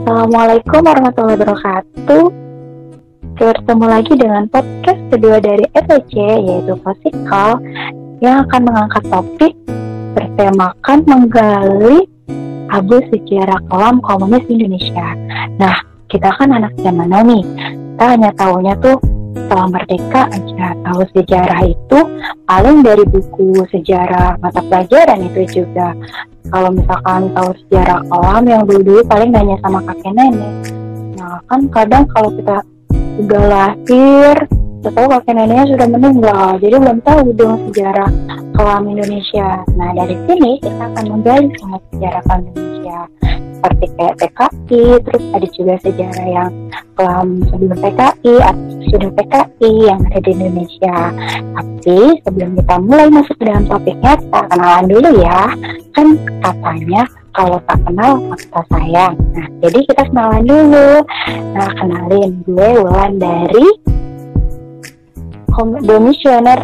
Assalamualaikum warahmatullahi wabarakatuh. Bertemu lagi dengan podcast kedua dari FEC, yaitu Fasikal, yang akan mengangkat topik bertemakan menggali abu sejarah kelam komunis Indonesia. Nah, kita kan anak zaman now nih, kita hanya tahunya tuh setelah merdeka aja. Tahu sejarah itu paling dari buku sejarah mata pelajaran itu juga. Kalau misalkan tahu sejarah kelam yang dulu paling nanya sama kakek nenek. Nah kan kadang kalau kita udah lahir, kita tahu kakek neneknya sudah meninggal, jadi belum tahu dong sejarah kelam Indonesia. Nah dari sini kita akan menggali semua sejarah kelam Indonesia, seperti kayak PKI, terus ada juga sejarah yang kelam sebelum PKI atau sudah PKI yang ada di Indonesia. Tapi sebelum kita mulai masuk ke dalam topiknya, kita kenalan dulu ya. Kan katanya kalau tak kenal maka sayang. Nah jadi kita kenalan dulu. Nah kenalin, gue Wulan dari Domisioner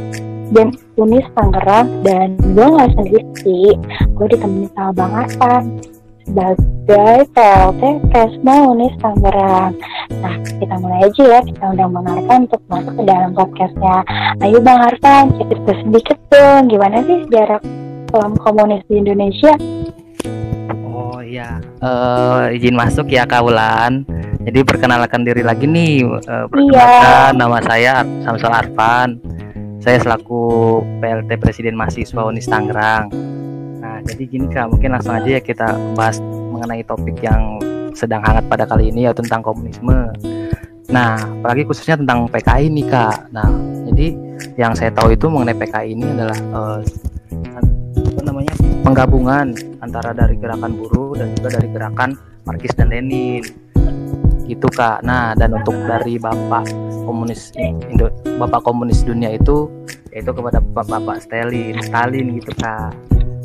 Unis Tangerang, dan gue gak sendiri sih, gue ditemenin sama Bang Arfan sebagai PLT Kesma Unis Tangerang. Nah kita mulai aja ya, kita undang Bang Arfan untuk masuk ke dalam podcastnya. Ayo Bang Arfan, cerita sedikit dong, gimana sih sejarah kelam komunis di Indonesia? Oh iya, izin masuk ya Kak Wulan. Jadi perkenalkan diri lagi nih, perkenalkan nama saya Samsul Arfan. Saya selaku PLT Presiden Mahasiswa Unis Tangerang. Nah jadi gini Kak, mungkin langsung aja ya kita bahas mengenai topik yang sedang hangat pada kali ini, yaitu tentang komunisme. Nah apalagi khususnya tentang PKI nih Kak. Nah jadi yang saya tahu itu mengenai PKI ini adalah penggabungan antara dari gerakan buruh dan juga dari gerakan Marxis dan Lenin gitu Kak. Nah dan untuk dari Bapak Komunis Dunia itu yaitu kepada Bapak Stalin gitu Kak.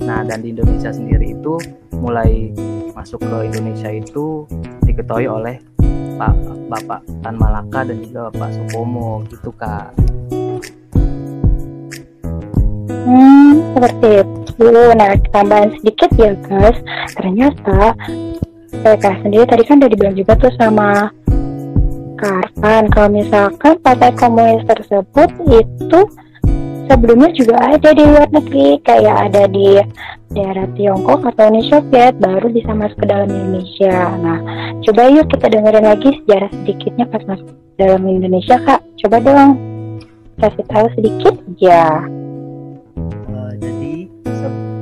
Nah dan di Indonesia sendiri itu mulai masuk ke Indonesia itu diketuai oleh Bapak Tan Malaka dan juga Bapak Supomo gitu Kak. Seperti itu. Nah tambahan sedikit ya guys, ternyata PK sendiri tadi kan udah dibilang juga tuh sama Karvan, kalau misalkan partai komunis tersebut itu sebelumnya juga ada di luar negeri, kayak ada di daerah Tiongkok atau Uni Soviet, baru bisa masuk ke dalam Indonesia. Nah coba yuk kita dengerin lagi sejarah sedikitnya pas masuk dalam Indonesia Kak. Coba dong kasih tahu sedikit aja. Jadi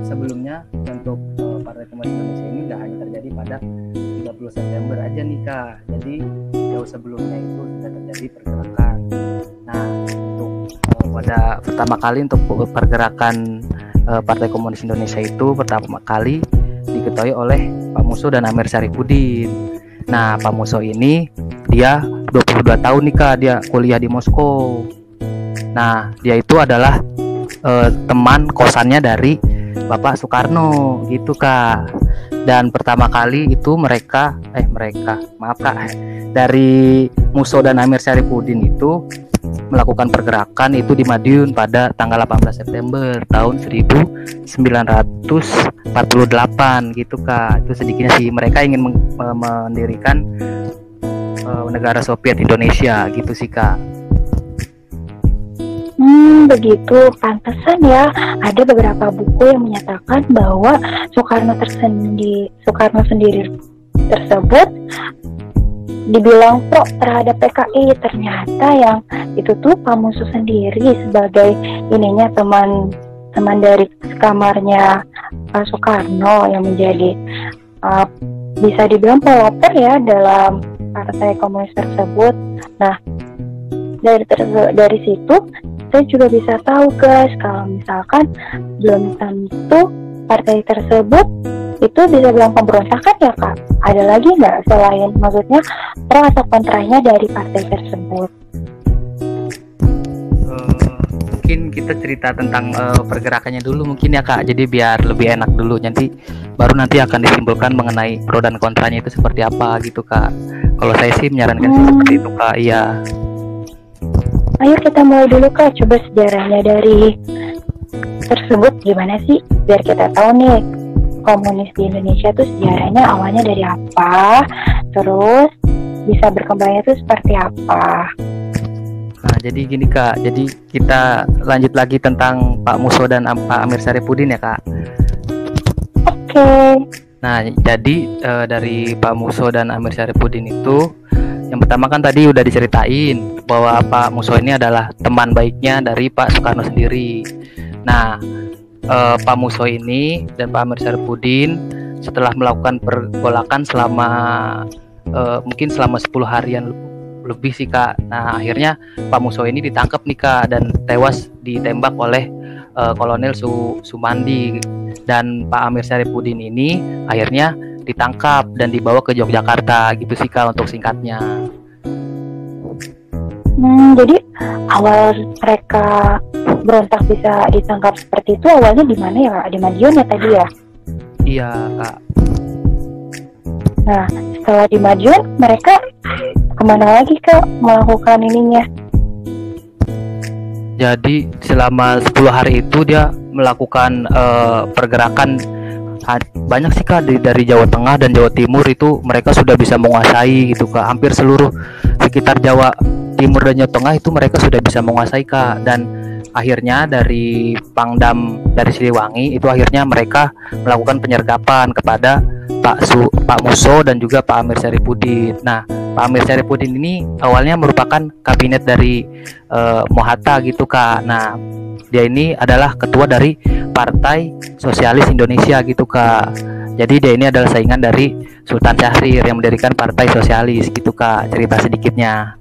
sebelumnya untuk Partai Komunis Indonesia ini nggak hanya terjadi pada 30 September aja nih Kak. Jadi jauh sebelumnya itu sudah terjadi pergerakan. Nah untuk pada pertama kali untuk pergerakan Partai Komunis Indonesia itu pertama kali diketuai oleh Pak Musso dan Amir Syarifuddin. Nah Pak Musso ini dia 22 tahun nih Kak, dia kuliah di Moskow. Nah dia itu dari teman kosannya dari Bapak Soekarno gitu Kak. Dan pertama kali itu dari Musso dan Amir Syarifuddin itu melakukan pergerakan itu di Madiun pada tanggal 18 September tahun 1948 gitu Kak. Itu sedikitnya sih, mereka ingin mendirikan negara Soviet Indonesia gitu sih Kak. Begitu, pantesan ya ada beberapa buku yang menyatakan bahwa Soekarno sendiri tersebut dibilang pro terhadap PKI. Ternyata yang itu tuh Pak Musso sendiri sebagai teman dari kamarnya Pak Soekarno yang menjadi bisa dibilang pelopor ya dalam partai komunis tersebut. Nah dari situ saya juga bisa tahu guys, kalau misalkan belum tentu partai tersebut itu bisa bilang pemberontakan ya Kak. Ada lagi nggak selain maksudnya pro atau kontranya dari partai tersebut? Mungkin kita cerita tentang pergerakannya dulu mungkin ya Kak. Jadi biar lebih enak dulu, baru nanti akan disimpulkan mengenai pro dan kontranya itu seperti apa gitu Kak. Kalau saya sih menyarankan seperti itu Kak. Iya. Ayo kita mulai dulu Kak, coba sejarahnya dari tersebut gimana sih, biar kita tahu nih komunis di Indonesia tuh sejarahnya awalnya dari apa, terus bisa berkembangnya tuh seperti apa. Nah, jadi gini Kak, jadi kita lanjut lagi tentang Pak Muso dan Pak Amir Syarifudin ya Kak. Oke. Nah, jadi dari Pak Muso dan Amir Syarifudin itu, yang pertama kan tadi udah diceritain bahwa Pak Muso ini adalah teman baiknya dari Pak Soekarno sendiri. Nah, Pak Muso ini dan Pak Amir Syarifudin setelah melakukan pergolakan selama mungkin selama 10 harian lebih sih Kak. Nah, akhirnya Pak Muso ini ditangkap nih Kak dan tewas ditembak oleh Kolonel Sumandi, dan Pak Amir Syarifudin ini akhirnya ditangkap dan dibawa ke Yogyakarta gitu sih Kak untuk singkatnya. Jadi awal mereka berontak bisa ditangkap seperti itu awalnya di mana ya Kak? Di Madiun ya tadi ya? Iya Kak. Nah, setelah di Madiun mereka kemana lagi Kak melakukan ininya? Jadi selama 10 hari itu dia melakukan pergerakan banyak sih Kak, dari Jawa Tengah dan Jawa Timur itu mereka sudah bisa menguasai gitu Kak. Hampir seluruh sekitar Jawa Timur dan Jawa Tengah itu mereka sudah bisa menguasai Kak. Dan akhirnya dari Pangdam dari Siliwangi itu akhirnya mereka melakukan penyergapan kepada Pak Muso dan juga Pak Amir Syarifudin. Nah, Pak Amir Syarifudin ini awalnya merupakan kabinet dari Mohatta gitu Kak. Nah, dia ini adalah ketua dari Partai Sosialis Indonesia gitu Kak. Jadi dia ini adalah saingan dari Sultan Syahrir yang mendirikan Partai Sosialis gitu Kak, cerita sedikitnya.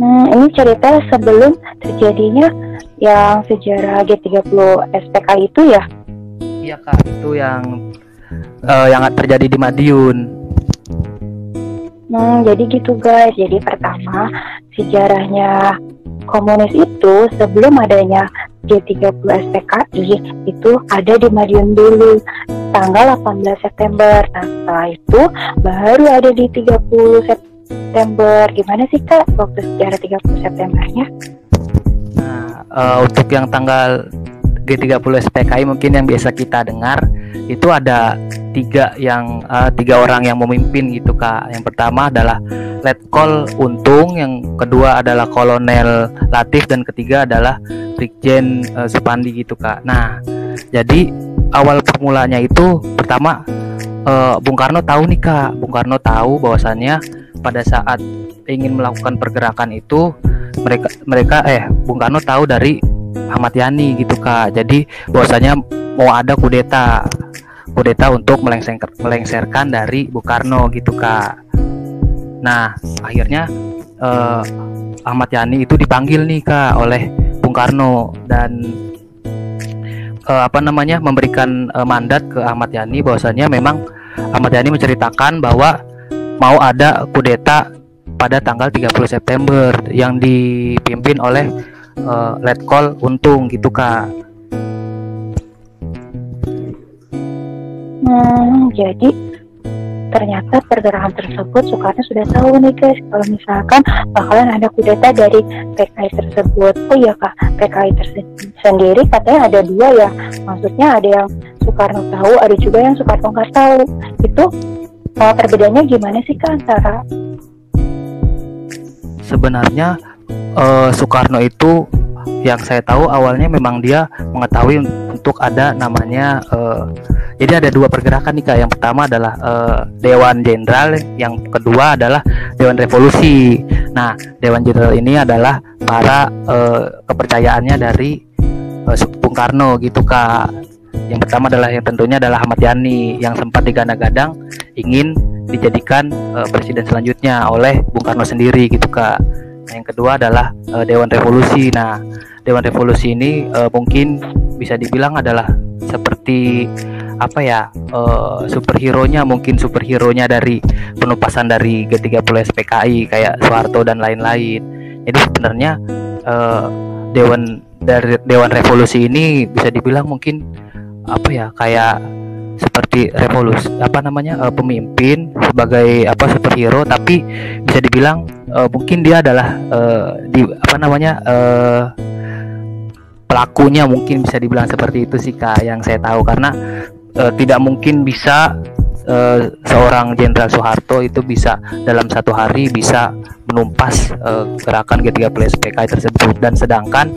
Ini cerita sebelum terjadinya yang sejarah G30 SPKI itu ya? Iya Kak, itu yang terjadi di Madiun. Jadi gitu guys. Jadi pertama sejarahnya komunis itu sebelum adanya G30 SPKI itu ada di Madiun dulu tanggal 18 September. Nah, setelah itu baru ada di 30 September. Gimana sih Kak waktu sejarah 30 Septembernya? Nah, untuk yang tanggal G30 SPKI mungkin yang biasa kita dengar itu ada tiga orang yang memimpin gitu Kak. Yang pertama adalah Letkol Untung, yang kedua adalah Kolonel Latif, dan ketiga adalah Brigjen Supandi gitu Kak. Nah, jadi awal permulanya itu pertama Bung Karno tahu nih Kak. Bung Karno tahu bahwasannya pada saat ingin melakukan pergerakan itu Bung Karno tahu dari Ahmad Yani gitu Kak. Jadi bahwasanya mau ada kudeta untuk melengsarkan dari Bung Karno gitu Kak. Nah, akhirnya Ahmad Yani itu dipanggil nih Kak oleh Bung Karno dan memberikan mandat ke Ahmad Yani bahwasanya memang Ahmad Yani menceritakan bahwa mau ada kudeta pada tanggal 30 September yang dipimpin oleh Letkol Untung gitu Kak. Jadi ternyata pergerakan tersebut Soekarno sudah tahu nih guys kalau misalkan bakalan ada kudeta dari PKI tersebut. Oh iya Kak, PKI sendiri katanya ada dua ya. Maksudnya ada yang Soekarno tahu, ada juga yang Soekarno nggak tahu. Itu perbedaannya gimana sih Kak antara? Sebenarnya Soekarno itu yang saya tahu awalnya memang dia mengetahui untuk ada namanya jadi ada dua pergerakan nih Kak. Yang pertama adalah Dewan Jenderal, yang kedua adalah Dewan Revolusi. Nah, Dewan Jenderal ini adalah para kepercayaannya dari Bung Karno gitu Kak. Yang pertama adalah yang tentunya adalah Ahmad Yani yang sempat digadang-gadang ingin dijadikan presiden selanjutnya oleh Bung Karno sendiri gitu Kak. Nah, yang kedua adalah Dewan Revolusi. Nah, Dewan Revolusi ini mungkin bisa dibilang adalah seperti superhero-nya dari penupasan dari G30 SPKI kayak Soeharto dan lain-lain. Jadi sebenarnya Dewan Revolusi ini bisa dibilang mungkin kayak seperti pemimpin sebagai superhero, tapi bisa dibilang mungkin dia adalah pelakunya, mungkin bisa dibilang seperti itu sih Kak yang saya tahu, karena tidak mungkin bisa seorang Jenderal Soeharto itu bisa dalam satu hari bisa menumpas gerakan G30 PKI tersebut, dan sedangkan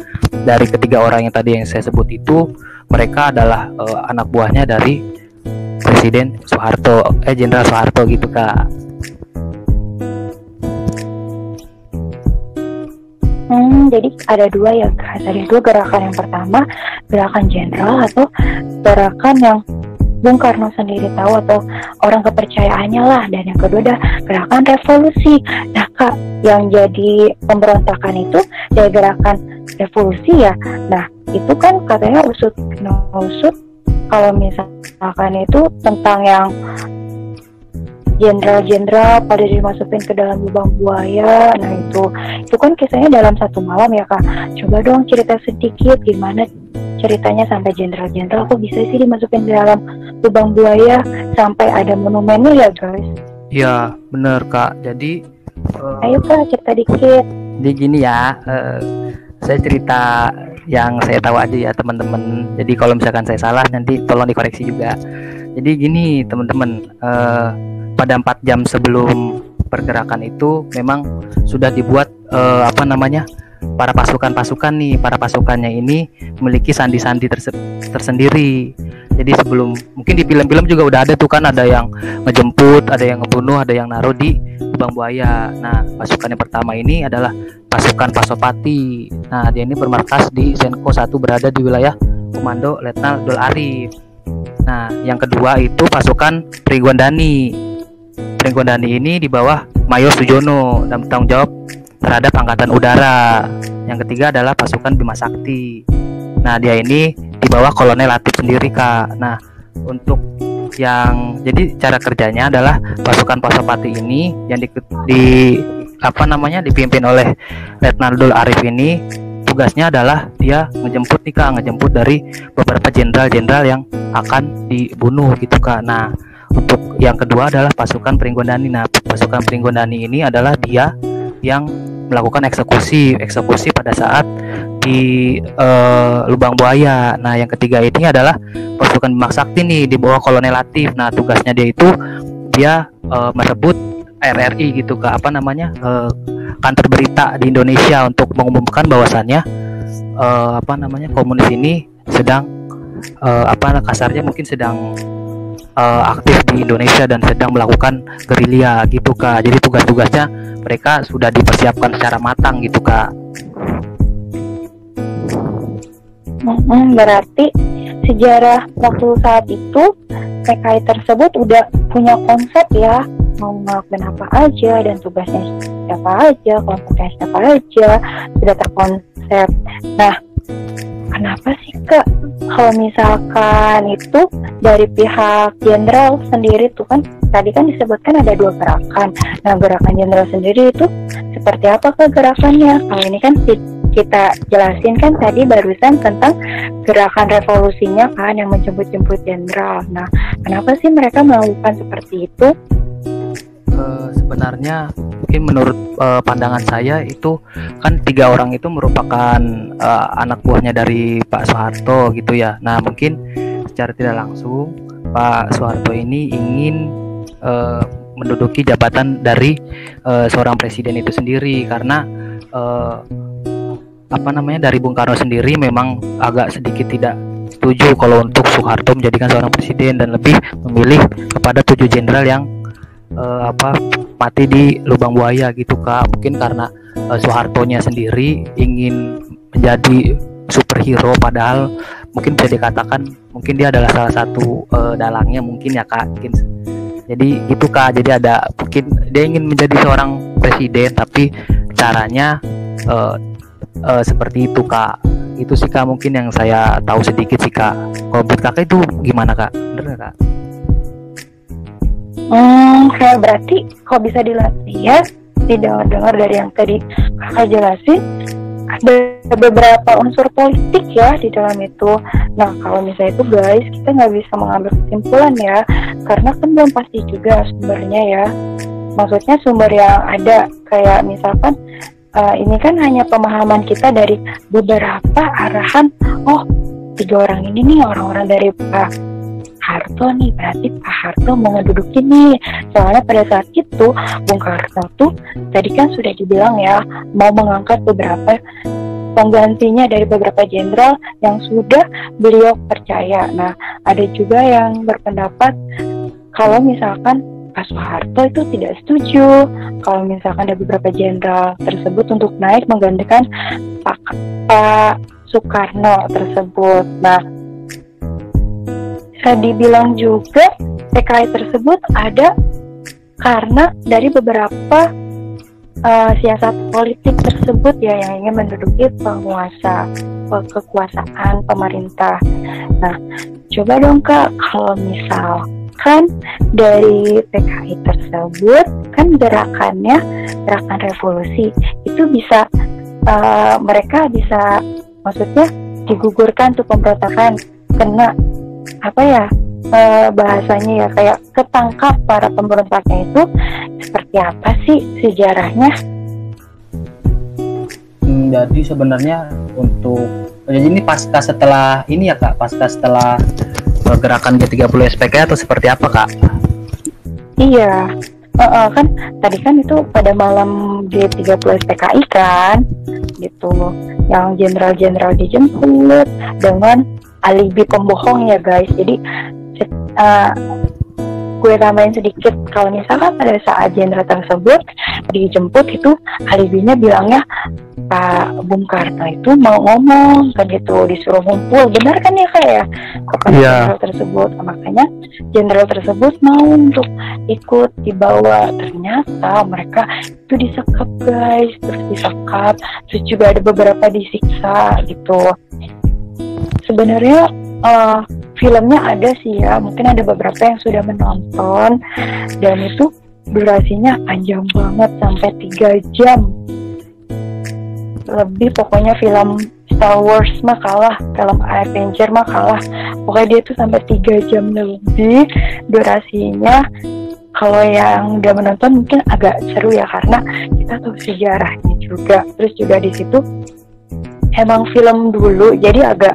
dari ketiga orang yang tadi yang saya sebut itu mereka adalah anak buahnya dari Presiden Soeharto, Jenderal Soeharto gitu Kak. Jadi ada dua ya Kak, ada dua gerakan. Yang pertama gerakan jenderal atau gerakan yang Bung Karno sendiri tahu atau orang kepercayaannya lah, dan yang kedua ada gerakan revolusi. Nah Kak, yang jadi pemberontakan itu dari gerakan revolusi ya. Nah itu kan katanya usut kalau misalkan itu tentang yang jenderal-jenderal pada dimasukin ke dalam lubang buaya. Nah itu kan kisahnya dalam satu malam ya Kak. Coba dong cerita sedikit gimana ceritanya sampai jenderal-jenderal kok bisa sih dimasukin ke dalam lubang buaya sampai ada monumennya ya guys. Iya bener Kak. Jadi ayo Kak cerita dikit. Jadi gini ya, saya cerita yang saya tahu aja ya teman-teman. Jadi kalau misalkan saya salah nanti tolong dikoreksi juga. Jadi gini teman-teman, pada 4 jam sebelum pergerakan itu memang sudah dibuat para pasukan nih, para pasukannya ini memiliki sandi-sandi tersendiri. Jadi sebelum, mungkin di film-film juga udah ada tuh kan, ada yang ngejemput, ada yang ngebunuh, ada yang naruh di lubang buaya. Nah pasukan yang pertama ini adalah pasukan Pasopati. Nah dia ini bermarkas di Senko 1, berada di wilayah Komando Letnan Dul Arif. Nah yang kedua itu pasukan Pringgondani. Pringgondani ini di bawah Mayor Sujono dan bertanggung jawab terhadap angkatan udara. Yang ketiga adalah pasukan Bima Sakti. Nah dia ini di bawah Kolonel Latif sendiri Kak. Nah untuk yang jadi cara kerjanya adalah pasukan Pasopati ini yang dipimpin oleh Letnan Dul Arif ini, tugasnya adalah dia ngejemput dari beberapa jenderal-jenderal yang akan dibunuh gitu Kak. Nah untuk yang kedua adalah pasukan Pringgondani. Nah pasukan Pringgondani ini adalah dia yang melakukan eksekusi pada saat di lubang buaya. Nah yang ketiga ini adalah pasukan Bima Sakti nih di bawah Kolonel Latif. Nah tugasnya dia merebut RRI gitu Kak, kantor berita di Indonesia untuk mengumumkan bahwasannya komunis ini sedang kasarnya mungkin sedang aktif di Indonesia dan sedang melakukan gerilya gitu Kak. Jadi tugas-tugasnya mereka sudah dipersiapkan secara matang gitu Kak. Berarti sejarah waktu saat itu PKI tersebut udah punya konsep ya, mau ngelakuin apa aja dan tugasnya siapa aja, kelompoknya siapa aja, sudah terkonsep. Nah kenapa sih Kak kalau misalkan itu dari pihak jenderal sendiri tuh kan tadi kan disebutkan ada 2 gerakan. Nah gerakan jenderal sendiri itu seperti apa Kak gerakannya? Kalau ini kan kita jelasin kan tadi barusan tentang gerakan revolusinya kan yang menjemput-jemput jenderal. Nah kenapa sih mereka melakukan seperti itu? Sebenarnya mungkin menurut pandangan saya itu kan 3 orang itu merupakan anak buahnya dari Pak Soeharto gitu ya. Nah mungkin secara tidak langsung Pak Soeharto ini ingin menduduki jabatan dari seorang presiden itu sendiri, karena dari Bung Karno sendiri memang agak sedikit tidak setuju kalau untuk Soeharto menjadikan seorang presiden dan lebih memilih kepada 7 jenderal yang mati di lubang buaya gitu Kak. Mungkin karena Soehartonya sendiri ingin menjadi superhero, padahal mungkin bisa dikatakan mungkin dia adalah salah satu dalangnya mungkin ya Kak. Mungkin jadi gitu Kak. Jadi ada mungkin dia ingin menjadi seorang presiden tapi caranya seperti itu Kak. Itu sih Kak mungkin yang saya tahu sedikit sih Kak. Kalau menurut Kakak itu gimana Kak? Bener Kak? Kayak berarti kalau bisa dilihat didengar dari yang tadi Kakak jelasin ada beberapa unsur politik ya di dalam itu. Nah kalau misalnya itu guys kita nggak bisa mengambil kesimpulan ya, karena kan belum pasti juga sumbernya ya. Maksudnya sumber yang ada kayak misalkan ini kan hanya pemahaman kita dari beberapa arahan. Oh, 3 orang ini nih orang-orang dari Pak Harto nih, berarti Pak Harto mau ngedudukin nih. Soalnya pada saat itu Bung Karno tuh tadi kan sudah dibilang ya, mau mengangkat beberapa penggantinya dari beberapa jenderal yang sudah beliau percaya. Nah, ada juga yang berpendapat kalau misalkan Pak Soeharto itu tidak setuju kalau misalkan ada beberapa jenderal tersebut untuk naik menggantikan Pak Soekarno tersebut. Nah, bisa dibilang juga PKI tersebut ada karena dari beberapa siasat politik tersebut ya yang ingin menduduki kekuasaan pemerintah. Nah, coba dong Kak, kalau misalkan dari PKI tersebut kan gerakan revolusi itu bisa mereka bisa maksudnya digugurkan tuh pemberontakan, kena bahasanya ya kayak ketangkap para pemberontaknya. Itu seperti apa sih sejarahnya? Jadi sebenarnya jadi ini pasca setelah ini ya Kak, pasca setelah gerakan G30 SPK atau seperti apa Kak? Iya, kan tadi kan itu pada malam G30 SPKI kan, gitu, yang jenderal-jenderal dijemput dengan alibi pembohong ya guys. Jadi gue tambahin sedikit, kalau misalkan pada saat jenderal tersebut dijemput itu alibinya bilangnya Pak Bung Karno itu mau ngomong kan gitu, disuruh ngumpul, benar kan ya kayak jenderal tersebut. Makanya jenderal tersebut mau untuk ikut dibawa, ternyata mereka itu disekap guys, terus juga ada beberapa disiksa gitu. Sebenarnya filmnya ada sih ya, mungkin ada beberapa yang sudah menonton, dan itu durasinya panjang banget sampai 3 jam lebih. Pokoknya film Star Wars mah kalah, film Avenger mah kalah, pokoknya dia tuh sampai 3 jam lebih durasinya. Kalau yang udah menonton mungkin agak seru ya, karena kita tahu sejarahnya juga. Terus juga di situ emang film dulu, jadi agak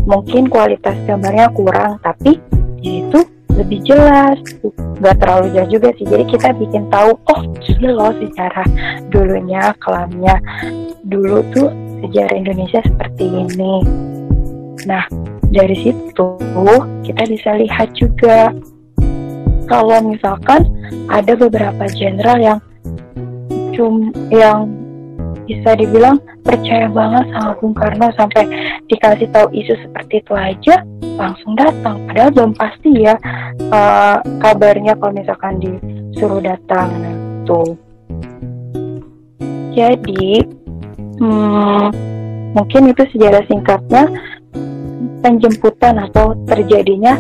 mungkin kualitas gambarnya kurang, tapi di situ lebih jelas, nggak terlalu jauh juga sih. Jadi kita bikin tahu, oh ini loh sejarah dulunya, kelamnya dulu tuh sejarah Indonesia seperti ini. Nah, dari situ kita bisa lihat juga kalau misalkan ada beberapa jenderal yang bisa dibilang percaya banget sama Bung Karno, sampai dikasih tahu isu seperti itu aja langsung datang, padahal belum pasti ya kabarnya kalau misalkan disuruh datang tuh. Jadi mungkin itu sejarah singkatnya penjemputan atau terjadinya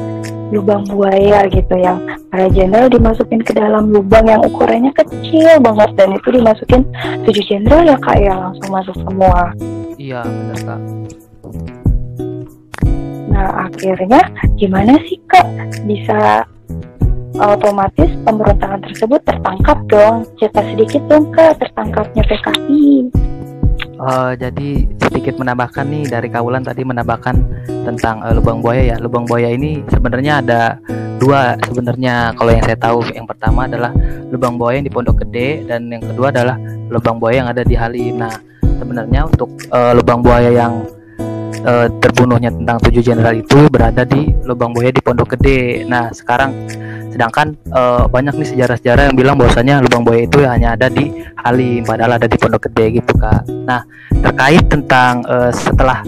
lubang buaya gitu, yang para jenderal dimasukin ke dalam lubang yang ukurannya kecil banget, dan itu dimasukin 7 jenderal ya Kak ya, langsung masuk semua. Iya benar Kak. Nah akhirnya gimana sih Kak bisa otomatis pemberontakan tersebut tertangkap dong? Cerita sedikit dong Kak tertangkapnya PKI. Jadi sedikit menambahkan nih, dari Kaulan tadi menambahkan tentang lubang buaya ya. Lubang buaya ini sebenarnya ada 2 sebenarnya kalau yang saya tahu. Yang pertama adalah lubang buaya yang di Pondok Gede, dan yang kedua adalah lubang buaya yang ada di Halim. Nah sebenarnya untuk lubang buaya yang terbunuhnya tentang 7 jenderal itu berada di lubang buaya di Pondok Gede. Nah sedangkan banyak nih sejarah-sejarah yang bilang bahwasanya lubang buaya itu hanya ada di Halim, padahal ada di Pondok Gede gitu Kak. Nah terkait tentang setelah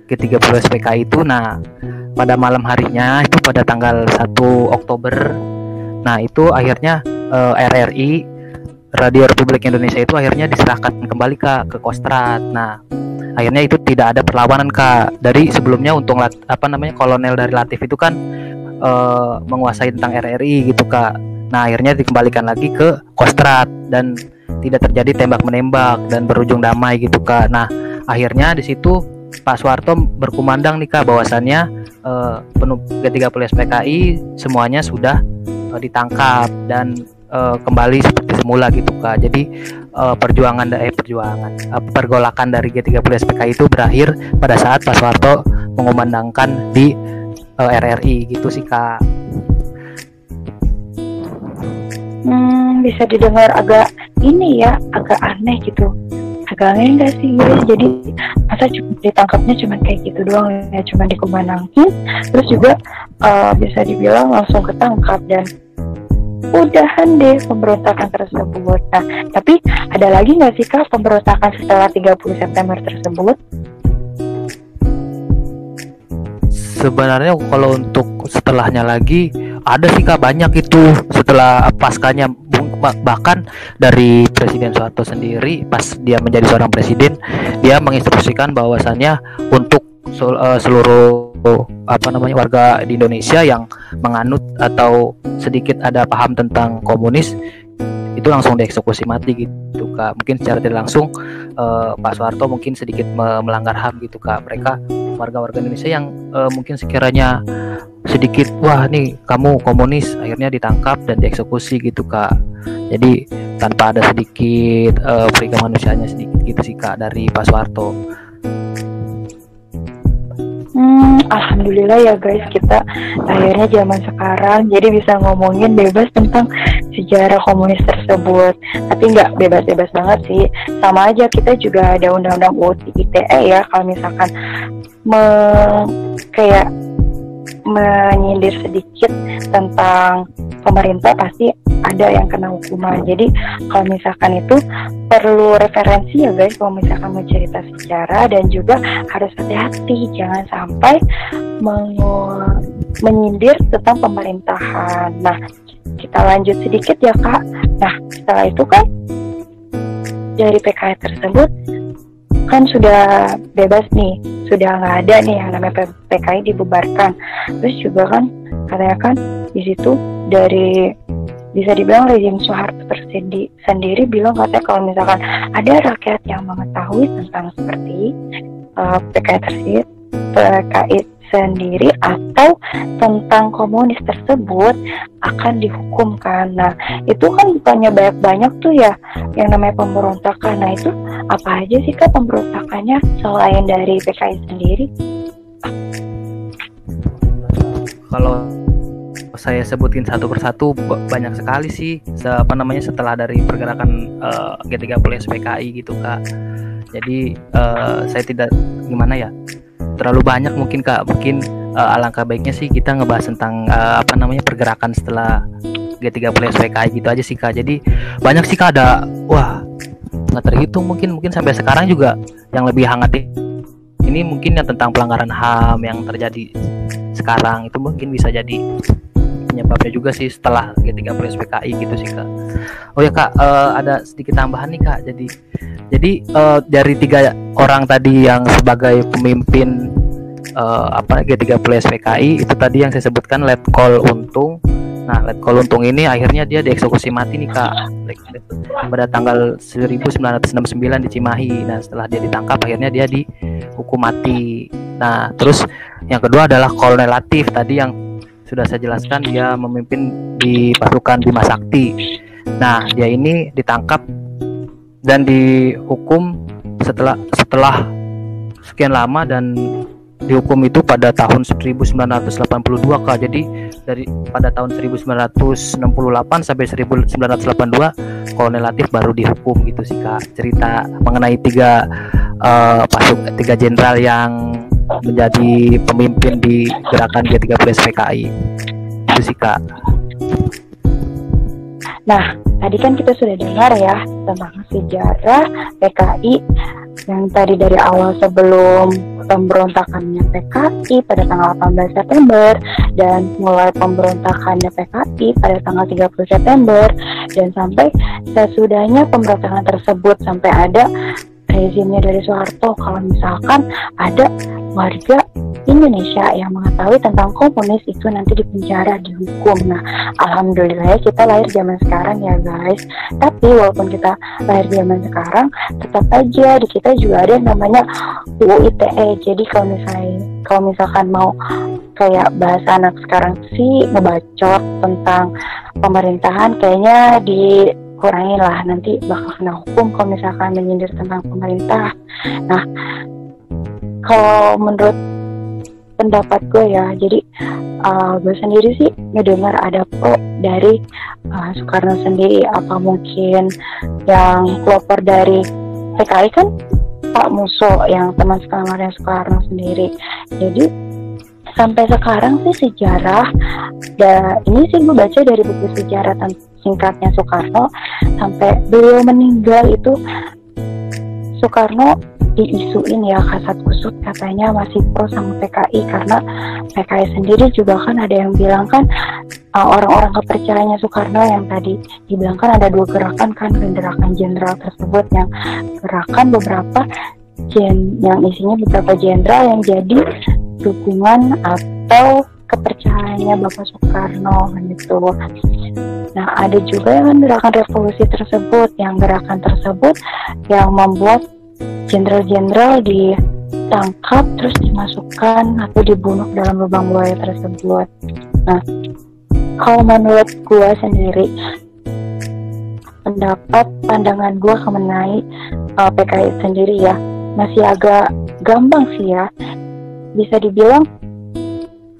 G30 SPKI itu, nah pada malam harinya itu pada tanggal 1 Oktober, nah itu akhirnya RRI, Radio Republik Indonesia itu akhirnya diserahkan kembali Kak ke Kostrad. Nah akhirnya itu tidak ada perlawanan Kak. Dari sebelumnya untuk kolonel dari Latif itu kan menguasai tentang RRI gitu Kak. Nah akhirnya dikembalikan lagi ke Kostrad dan tidak terjadi tembak menembak dan berujung damai gitu Kak. Nah akhirnya di situ Pak Soeharto berkumandang nih Kak, bahwasannya G30 SPKI semuanya sudah ditangkap dan kembali seperti semula gitu Kak. Jadi pergolakan dari G30 SPKI itu berakhir pada saat Pak Soeharto mengumandangkan di RRI gitu sih Kak. Bisa didengar agak agak aneh gitu. Agak aneh nggak sih guys? Jadi masa cuma ditangkapnya cuma kayak gitu doang ya, cuma dikumandangin, terus juga bisa dibilang langsung ketangkap dan udahan deh pemberontakan tersebut. Nah, tapi ada lagi nggak sih Kak pemberontakan setelah 30 September tersebut? Sebenarnya kalau untuk setelahnya lagi ada sih Kak, banyak itu setelah paskanya. Bahkan dari Presiden Soeharto sendiri pas dia menjadi seorang presiden, dia menginstruksikan bahwasannya untuk seluruh warga di Indonesia yang menganut atau sedikit ada paham tentang komunis itu langsung dieksekusi mati gitu Kak. Mungkin secara tidak langsung Pak Soeharto mungkin sedikit melanggar HAM gitu Kak. Mereka warga-warga Indonesia yang mungkin sekiranya sedikit wah nih kamu komunis, akhirnya ditangkap dan dieksekusi gitu Kak. Jadi tanpa ada sedikit peri kemanusiaannya sedikit gitu sih Kak dari Pak Soeharto. Alhamdulillah ya guys, kita akhirnya zaman sekarang jadi bisa ngomongin bebas tentang sejarah komunis tersebut. Tapi nggak bebas-bebas banget sih, sama aja kita juga ada undang-undang UU ITE ya. Kalau misalkan kayak menyindir sedikit tentang pemerintah pasti ada yang kena hukuman. Jadi kalau misalkan itu perlu referensi ya guys, kalau misalkan mau cerita sejarah, dan juga harus hati-hati jangan sampai menyindir tentang pemerintahan. Nah, kita lanjut sedikit ya Kak. Nah, setelah itu kan dari PKI tersebut kan sudah bebas nih, sudah nggak ada nih yang namanya PKI dibubarkan. Terus juga kan katanya kan di situ dari bisa dibilang rezim Soeharto sendiri bilang katanya kalau misalkan ada rakyat yang mengetahui tentang seperti PKI sendiri atau tentang komunis tersebut akan dihukumkan. Nah, itu kan bukannya banyak tuh ya yang namanya pemberontakan. Nah, itu apa aja sih Kak pemberontakannya selain dari PKI sendiri? Kalau saya sebutin satu persatu banyak sekali sih setelah dari pergerakan G30 SPKI gitu Kak. Jadi saya tidak terlalu banyak mungkin Kak. Mungkin alangkah baiknya sih kita ngebahas tentang pergerakan setelah G30 SPKI gitu aja sih Kak. Jadi banyak sih Kak, ada nggak terhitung mungkin sampai sekarang juga yang lebih hangat ini mungkin yang tentang pelanggaran HAM yang terjadi sekarang itu mungkin bisa jadi penyebabnya juga sih setelah G30 SPKI gitu sih Kak. Oh ya Kak, ada sedikit tambahan nih Kak. Jadi dari 3 orang tadi yang sebagai pemimpin G30 SPKI itu tadi yang saya sebutkan Letkol Untung. Nah, Letkol Untung ini akhirnya dia dieksekusi mati nih Kak pada tanggal 1969 di Cimahi. Nah, setelah dia ditangkap akhirnya dia dihukum mati. Nah, terus yang kedua adalah Kolonel Latif tadi yang sudah saya jelaskan, dia memimpin di pasukan Bima Sakti. Nah, dia ini ditangkap dan dihukum setelah sekian lama, dan dihukum itu pada tahun 1982 Kak. Jadi dari pada tahun 1968 sampai 1982 Kolonel Latif baru dihukum gitu sih Kak. Cerita mengenai 3 jenderal yang menjadi pemimpin di gerakan G30 SPKI itu sih Kak. Nah, tadi kan kita sudah dengar ya tentang sejarah PKI yang tadi dari awal sebelum pemberontakannya PKI pada tanggal 18 September dan mulai pemberontakannya PKI pada tanggal 30 September dan sampai sesudahnya pemberontakan tersebut sampai ada rezimnya dari Soeharto. Kalau misalkan ada warga Indonesia yang mengetahui tentang komunis itu nanti dipenjara, dihukum. Nah, alhamdulillah kita lahir zaman sekarang ya guys. Tapi walaupun kita lahir zaman sekarang, tetap aja di kita juga ada yang namanya UU ITE. Jadi kalau misalkan mau kayak bahasa anak sekarang sih ngebacot tentang pemerintahan, kayaknya di dikurangi lah, nanti bakal kena hukum kalau misalkan menyindir tentang pemerintah. Nah, kalau menurut pendapat gue ya, jadi gue sendiri sih ngedengar ada pro dari Soekarno sendiri. Apa mungkin yang pelopor dari PKI kan Pak Musso, yang teman sekamarnya Soekarno sendiri. Jadi sampai sekarang sih sejarah, ini sih gue baca dari buku sejarah singkatnya Soekarno, sampai beliau meninggal itu Soekarno diisuin ya kasat kusut katanya masih pro sama PKI, karena PKI sendiri juga kan ada yang bilang kan orang-orang kepercayaannya Soekarno yang tadi dibilang kan ada 2 gerakan kan, gerakan jenderal tersebut yang gerakan beberapa yang isinya beberapa jenderal yang jadi dukungan atau kepercayaannya Bapak Soekarno gitu. Nah, ada juga yang gerakan revolusi tersebut, yang gerakan tersebut yang membuat jenderal-jenderal ditangkap terus dimasukkan atau dibunuh dalam lubang buaya tersebut. Nah, kalau menurut gue sendiri, pandangan gue mengenai PKI sendiri ya, masih agak gampang sih ya. Bisa dibilang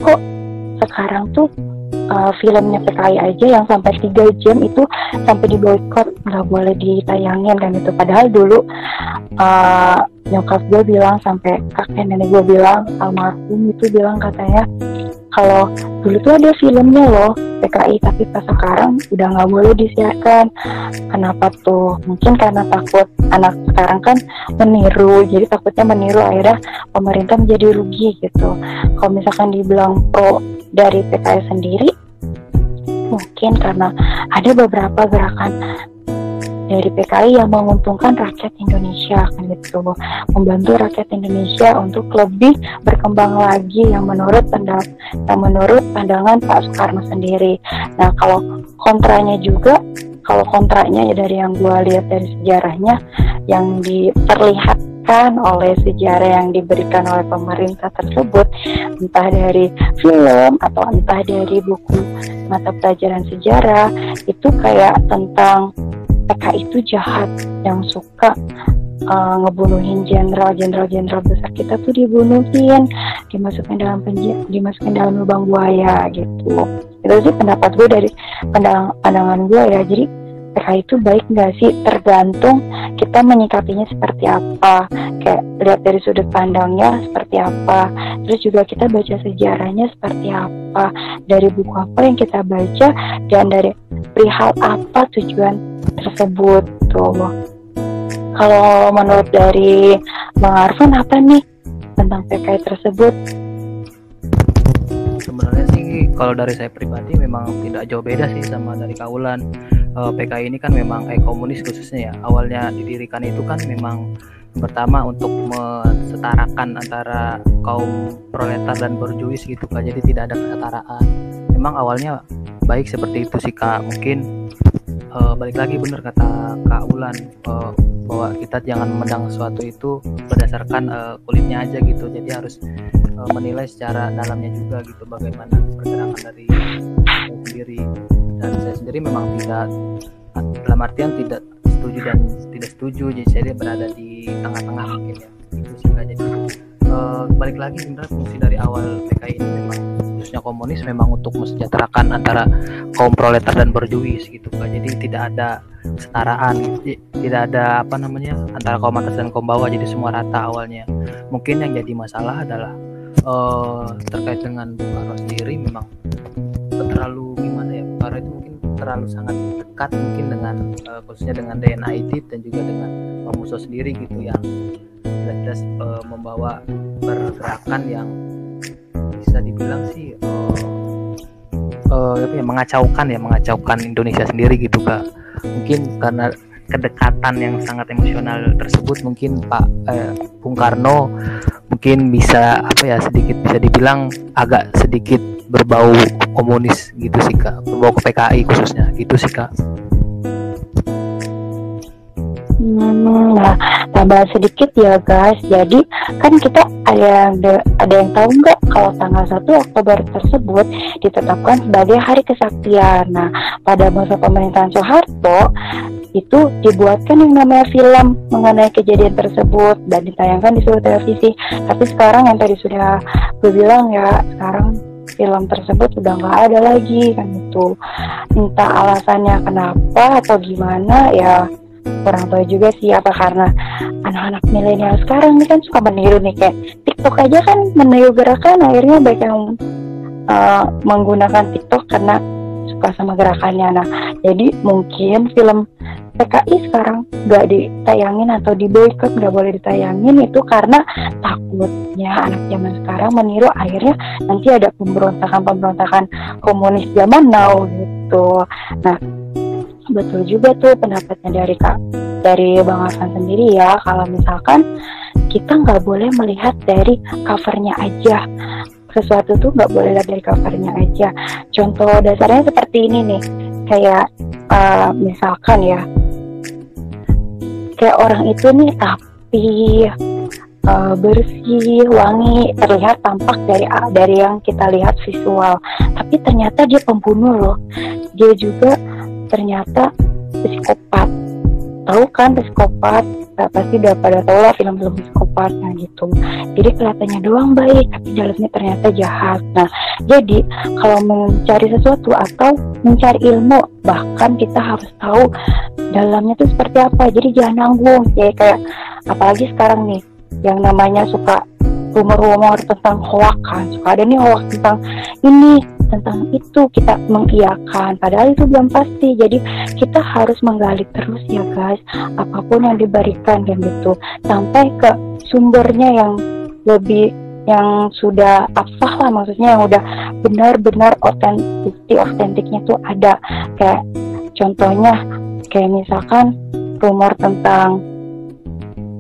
kok sekarang tuh filmnya PKI aja yang sampai 3 jam itu sampai diboikot, nggak boleh ditayangin kan gitu. Padahal dulu nyokap gue bilang, sampai kakek nenek gue bilang, almarhum itu bilang katanya kalau dulu tuh ada filmnya loh PKI, tapi pas sekarang udah nggak boleh disiarkan. Kenapa tuh? Mungkin karena takut anak sekarang kan meniru, jadi takutnya meniru, akhirnya pemerintah menjadi rugi gitu. Kalau misalkan dibilang pro dari PKI sendiri, mungkin karena ada beberapa gerakan dari PKI yang menguntungkan rakyat Indonesia kan gitu, membantu rakyat Indonesia untuk lebih berkembang lagi yang menurut pandangan Pak Soekarno sendiri. Nah, kalau kontranya ya dari yang gue lihat dari sejarahnya yang diperlihatkan oleh sejarah yang diberikan oleh pemerintah tersebut, entah dari film atau entah dari buku mata pelajaran sejarah, itu kayak tentang PKI itu jahat, yang suka ngebunuhin jenderal besar kita tuh dibunuhin, dimasukin dalam lubang buaya gitu. Itu sih pendapat gue dari pandangan gue ya. Jadi PKI itu baik nggak sih, tergantung kita menyikapinya seperti apa, kayak lihat dari sudut pandangnya seperti apa, terus juga kita baca sejarahnya seperti apa, dari buku apa yang kita baca, dan dari perihal apa tujuan tersebut tuh. Kalau menurut dari Bang Arfan apa nih tentang PKI tersebut? Sebenarnya sih kalau dari saya pribadi memang tidak jauh beda sih sama dari Kaulan. PKI ini kan memang komunis khususnya ya. Awalnya didirikan itu kan memang pertama untuk mensetarakan antara kaum proletar dan borjuis gitu Kak. Jadi tidak ada kesetaraan. Memang awalnya baik seperti itu sih Kak. Mungkin balik lagi benar kata Kak Ulan, bahwa kita jangan memandang sesuatu itu berdasarkan kulitnya aja gitu. Jadi harus menilai secara dalamnya juga gitu, bagaimana pergerakan dari saya sendiri. Dan saya sendiri memang tidak, dalam artian tidak setuju dan tidak setuju, jadi saya berada di tengah-tengah mungkin ya, itu sih Kak. Jadi balik lagi sebenarnya fungsi dari awal PKI ini memang khususnya komunis memang untuk mensejahterakan antara kaum proletar dan borjuis gitu Kak. Jadi tidak ada kesetaraan, tidak ada antara kaum atas dan kaum bawah, jadi semua rata awalnya. Mungkin yang jadi masalah adalah terkait dengan Bung Karno sendiri, memang terlalu Bung Karno itu mungkin terlalu sangat dekat mungkin dengan khususnya dengan DNA Aidit dan juga dengan Pak Musso sendiri gitu, yang jelas-jelas membawa pergerakan yang bisa dibilang sih mengacaukan Indonesia sendiri gitu Kak. Mungkin karena kedekatan yang sangat emosional tersebut, mungkin Bung Karno mungkin bisa sedikit bisa dibilang agak sedikit berbau komunis gitu sih Kak, berbau ke PKI khususnya gitu sih Kak. Nah, tambah sedikit ya guys. Jadi kan kita ada yang tahu nggak kalau tanggal 1 Oktober tersebut ditetapkan sebagai Hari Kesaktian. Nah, pada masa pemerintahan Soeharto itu dibuatkan yang namanya film mengenai kejadian tersebut dan ditayangkan di seluruh televisi. Tapi sekarang yang tadi sudah gue bilang ya, sekarang film tersebut udah nggak ada lagi kan itu. Entah alasannya kenapa atau gimana ya, kurang tahu juga sih, apa karena anak-anak milenial sekarang ini kan suka meniru nih, kayak TikTok aja kan meniru gerakan, akhirnya banyak yang menggunakan TikTok karena suka sama gerakannya. Nah, jadi mungkin film PKI sekarang nggak ditayangin atau diboikot, nggak boleh ditayangin itu karena takutnya anak zaman sekarang meniru, akhirnya nanti ada pemberontakan komunis zaman now gitu. Nah, betul juga tuh pendapatnya dari Bang Arfan sendiri ya, kalau misalkan kita nggak boleh melihat dari covernya aja, sesuatu tuh nggak boleh lihat dari covernya aja. Contoh dasarnya seperti ini nih, kayak misalkan ya, kayak orang itu nih tapi bersih, wangi, terlihat tampak dari yang kita lihat visual, tapi ternyata dia pembunuh loh, dia juga ternyata psikopat. Tahu kan psikopat? Pasti udah pada tahu lah film-film psikopatnya gitu. Jadi kelihatannya doang baik, tapi dalamnya ternyata jahat. Nah, jadi kalau mencari sesuatu atau mencari ilmu, bahkan kita harus tahu dalamnya itu seperti apa. Jadi jangan nanggung. Ya kayak apalagi sekarang nih, yang namanya suka rumor-rumor tentang hoax kan. Suka ada nih hoax tentang ini, tentang itu, kita mengiyakan padahal itu belum pasti. Jadi kita harus menggali terus ya guys, apapun yang diberikan dan gitu, sampai ke sumbernya yang lebih, yang sudah absah lah, maksudnya yang udah benar-benar otentiknya tuh ada. Kayak contohnya kayak misalkan rumor tentang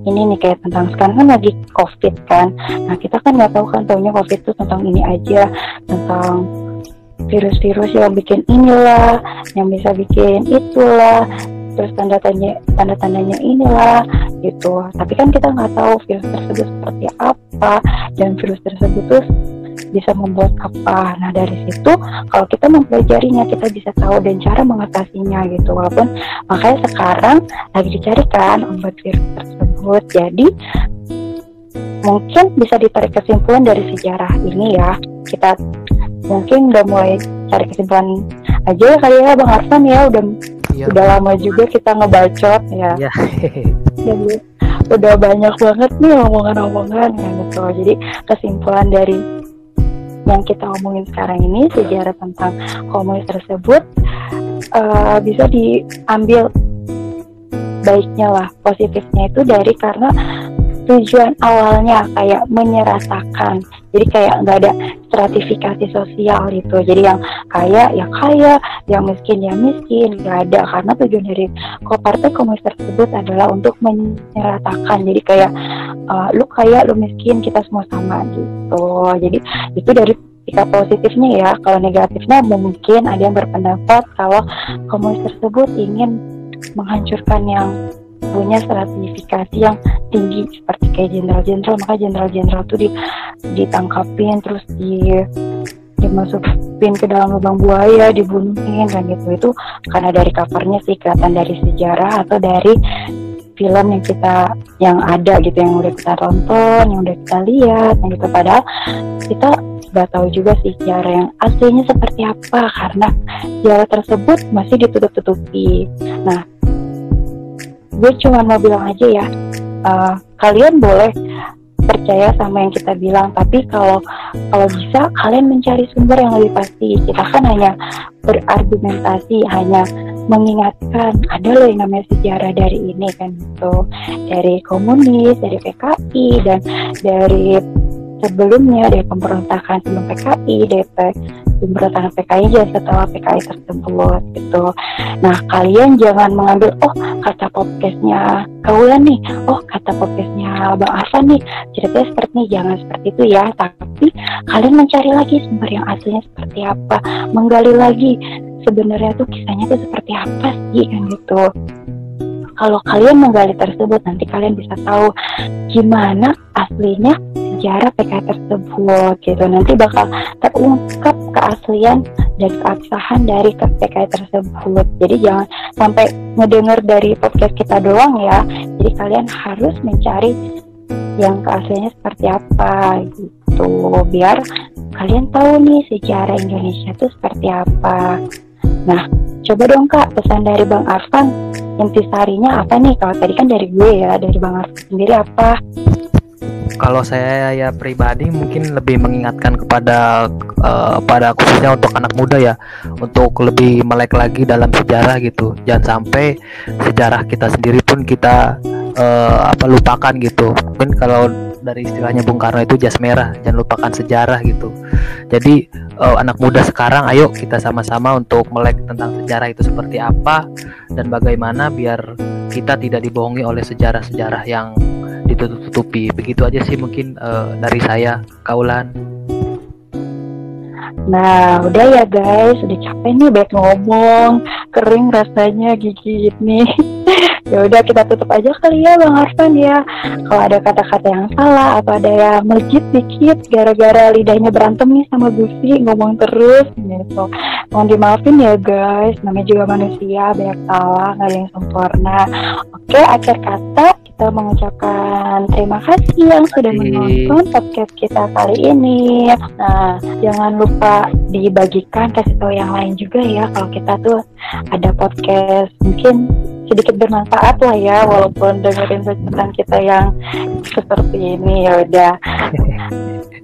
ini nih, kayak tentang sekarang kan lagi COVID kan. Nah, kita kan nggak tahu kan, taunya COVID itu tentang ini aja, tentang virus-virus yang bikin inilah, yang bisa bikin itulah, terus tanda-tandanya inilah gitu. Tapi kan kita nggak tahu virus tersebut seperti apa dan virus tersebut tuh bisa membuat apa. Nah, dari situ kalau kita mempelajarinya, kita bisa tahu dan cara mengatasinya gitu. Walaupun makanya sekarang lagi dicarikan obat virus tersebut. Jadi mungkin bisa ditarik kesimpulan dari sejarah ini ya. Kita mungkin udah mulai cari kesimpulan aja ya kali ya Bang Arfan ya. Udah lama juga kita ngebacot ya. Jadi udah banyak banget nih omongan-omongan ya gitu. Jadi kesimpulan dari yang kita omongin sekarang ini, sejarah tentang komunis tersebut, bisa diambil baiknya lah, positifnya itu dari karena tujuan awalnya kayak menyeratakan. Jadi kayak nggak ada stratifikasi sosial gitu. Jadi yang kaya ya kaya, yang miskin ya miskin, nggak ada. Karena tujuan dari partai komunis tersebut adalah untuk menyeratakan. Jadi kayak lu kaya, lu miskin, kita semua sama gitu. Jadi itu dari sikap positifnya ya. Kalau negatifnya mungkin ada yang berpendapat kalau komunis tersebut ingin menghancurkan yang punya stratifikasi yang tinggi seperti kayak jenderal-jenderal. Maka jenderal-jenderal itu ditangkapin, terus dimasukin ke dalam lubang buaya, dibunuhin dan gitu. Itu karena dari covernya sih kelihatan dari sejarah atau dari film yang ada gitu, yang udah kita tonton, yang udah kita lihat yang gitu. Padahal kita nggak tahu juga sih sejarah yang aslinya seperti apa, karena sejarah tersebut masih ditutup-tutupi. Nah, gue cuma mau bilang aja ya, kalian boleh percaya sama yang kita bilang, tapi kalau bisa kalian mencari sumber yang lebih pasti. Kita kan hanya berargumentasi, hanya mengingatkan ada loh yang namanya sejarah dari ini kan gitu, dari komunis, dari PKI, dan dari sebelumnya, dari pemberontakan sebelum PKI, dari pemberontakan PKI dan setelah PKI tersebut gitu. Nah, kalian jangan mengambil kata podcastnya Kaulan nih, kata podcastnya Bang Arfan nih, ceritanya seperti ini. Jangan seperti itu ya, tapi kalian mencari lagi sumber yang aslinya seperti apa, menggali lagi sebenarnya tuh kisahnya tuh seperti apa sih kan gitu. kalau kalian menggali tersebut, nanti kalian bisa tahu gimana aslinya sejarah PKI tersebut gitu. Nanti bakal terungkap keaslian dan keabsahan dari PKI tersebut. Jadi jangan sampai ngedenger dari podcast kita doang ya. Jadi kalian harus mencari yang keasliannya seperti apa gitu, biar kalian tahu nih sejarah Indonesia itu seperti apa. Nah, coba dong Kak, pesan dari Bang Arfan, intisarinya apa nih? Kalau tadi kan dari gue ya, dari Bang Arfan sendiri apa? Kalau saya ya pribadi mungkin lebih mengingatkan kepada pada khususnya untuk anak muda ya, untuk lebih melek lagi dalam sejarah gitu. Jangan sampai sejarah kita sendiri pun kita lupakan gitu. Mungkin kalau dari istilahnya Bung Karno itu jas merah, jangan lupakan sejarah gitu. Jadi anak muda sekarang, ayo kita sama-sama untuk melek tentang sejarah itu seperti apa dan bagaimana biar kita tidak dibohongi oleh sejarah-sejarah yang ditutup-tutupi. Begitu aja sih mungkin dari saya, Kaulan. Nah, udah ya guys, udah capek nih banyak ngomong, kering rasanya gigi nih. Ya udah kita tutup aja kali ya Bang Arfan ya. Kalau ada kata-kata yang salah atau ada yang melejit dikit gara-gara lidahnya berantem nih sama Gusti ngomong terus gitu, mohon dimaafin ya guys, namanya juga manusia, banyak salah, nggak ada yang sempurna. Oke, akhir kata kita mengucapkan terima kasih yang sudah menonton podcast kita kali ini. Nah, jangan lupa dibagikan, kasih tahu yang lain juga ya kalau kita tuh ada podcast mungkin sedikit bermanfaat lah ya, walaupun dengerin bacotan kita yang seperti ini. Ya udah,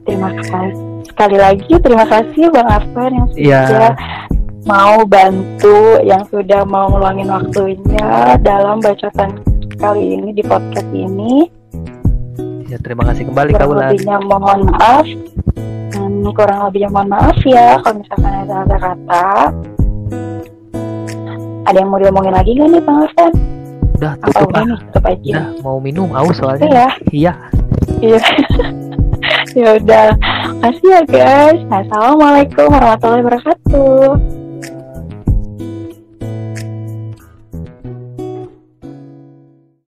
terima kasih sekali lagi, terima kasih Bang Arfan yang sudah mau bantu, yang sudah mau ngeluangin waktunya dalam bacotan kali ini di podcast ini. Ya, terima kasih kembali Kak Ulan. Kurang lebihnya mohon maaf ya kalau misalkan ada kata-kata. Ada yang mau diomongin lagi nggak nih Bang Arfan? Udah, tutup nih, tutup aja. Udah, mau minum aus soalnya. Iya. Iya. Ya udah, kasih ya guys. Assalamualaikum warahmatullahi wabarakatuh.